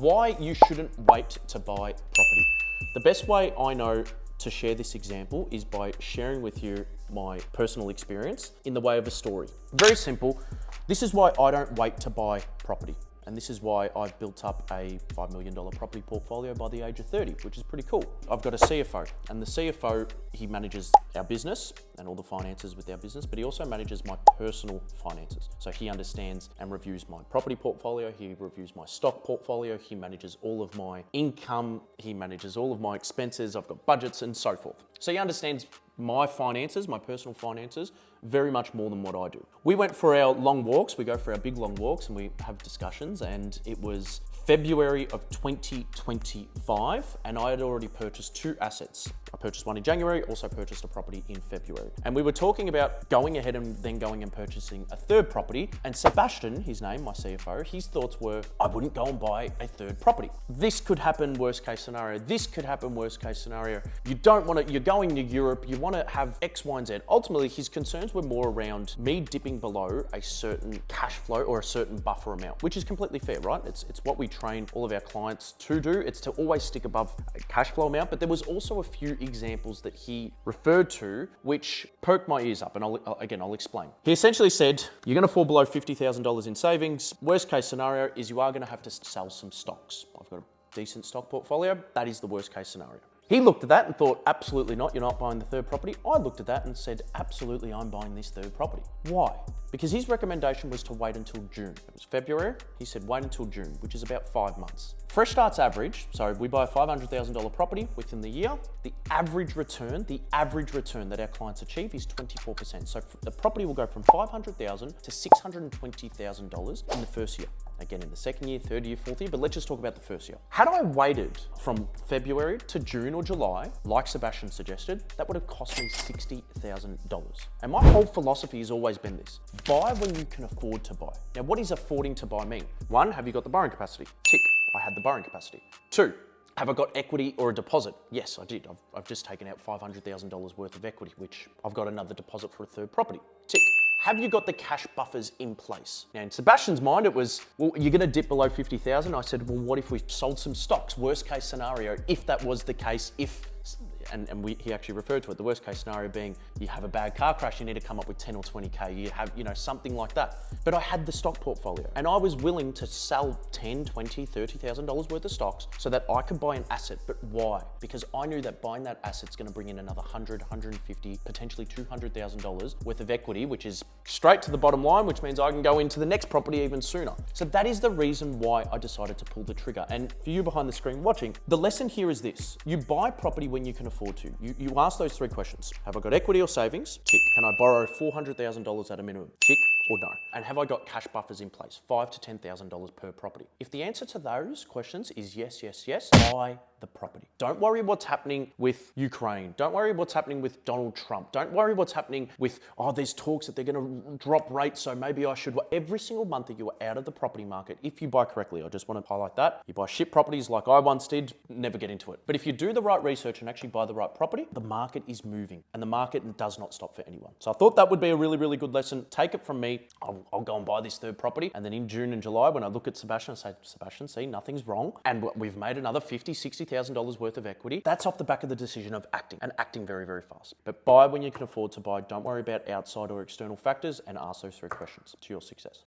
Why you shouldn't wait to buy property. The best way I know to share this example is by sharing with you my personal experience in the way of a story. Very simple. This is why I don't wait to buy property. And this is why I've built up a $5 million property portfolio by the age of 30, which is pretty cool. I've got a CFO, and the CFO, he manages our business and all the finances with our business, but he also manages my personal finances. So he understands and reviews my property portfolio, he reviews my stock portfolio, he manages all of my income, he manages all of my expenses, I've got budgets and so forth. So he understands my finances, my personal finances, very much more than what I do. We went for our long walks, we go for our big long walks and we have discussions, and it was February of 2025 and I had already purchased 2 assets. I purchased one in January, also purchased a property in February. And we were talking about going ahead and then going and purchasing a 3rd property. And Sebastian, his name, my CFO, his thoughts were, I wouldn't go and buy a 3rd property. This could happen, worst case scenario. This could happen, worst case scenario. You don't want to, you're going to Europe, you want to have X, Y, and Z. Ultimately, his concerns were more around me dipping below a certain cash flow or a certain buffer amount, which is completely fair, right? It's what we train all of our clients to do. It's to always stick above a cash flow amount. But there was also a few examples that he referred to which poked my ears up, and I'll explain. He essentially said, you're going to fall below $50,000 in savings. Worst case scenario is you are going to have to sell some stocks. I've got a decent stock portfolio. That is the worst case scenario. He looked at that and thought, absolutely not, you're not buying the 3rd property. I looked at that and said, absolutely, I'm buying this 3rd property. Why? Because his recommendation was to wait until June. It was February. He said, wait until June, which is about 5 months. Fresh Start's average, so we buy a $500,000 property within the year. The average return that our clients achieve is 24%. So the property will go from $500,000 to $620,000 in the first year. Again, in the 2nd year, 3rd year, 4th year, but let's just talk about the first year. Had I waited from February to June or July, like Sebastian suggested, that would have cost me $60,000. And my whole philosophy has always been this: buy when you can afford to buy. Now, what is affording to buy mean? 1, have you got the borrowing capacity? Tick, I had the borrowing capacity. 2, have I got equity or a deposit? Yes, I did. I've just taken out $500,000 worth of equity, which I've got another deposit for a 3rd property. Tick. Have you got the cash buffers in place? Now, in Sebastian's mind, it was, well, you're going to dip below 50,000. I said, well, what if we sold some stocks? Worst case scenario, if that was the case, he actually referred to it, the worst case scenario being you have a bad car crash, you need to come up with 10 or 20K, you have, something like that. But I had the stock portfolio and I was willing to sell $10, $20, $30,000 worth of stocks so that I could buy an asset. But why? Because I knew that buying that asset's going to bring in another $100, $150, potentially $200,000 worth of equity, which is straight to the bottom line, which means I can go into the next property even sooner. So that is the reason why I decided to pull the trigger. And for you behind the screen watching, the lesson here is this: you buy property when you can afford to. You ask those 3 questions. Have I got equity or savings? Tick. Can I borrow $400,000 at a minimum? Tick or no? And have I got cash buffers in place? $5,000 to $10,000 per property. If the answer to those questions is yes, yes, yes, buy the property. Don't worry what's happening with Ukraine. Don't worry what's happening with Donald Trump. Don't worry what's happening with, there's talks that they're going to drop rates, so maybe I should. Every single month that you are out of the property market, if you buy correctly, I just want to highlight that. You buy shit properties like I once did, never get into it. But if you do the right research and actually buy the right property, the market is moving and the market does not stop for anyone. So I thought that would be a really, really good lesson. Take it from me. I'll go and buy this 3rd property. And then in June and July, when I look at Sebastian, I say, Sebastian, see, nothing's wrong. And we've made another $50,000, $60,000 worth of equity. That's off the back of the decision of acting, and acting very, very fast. But buy when you can afford to buy. Don't worry about outside or external factors, and ask those 3 questions to your success.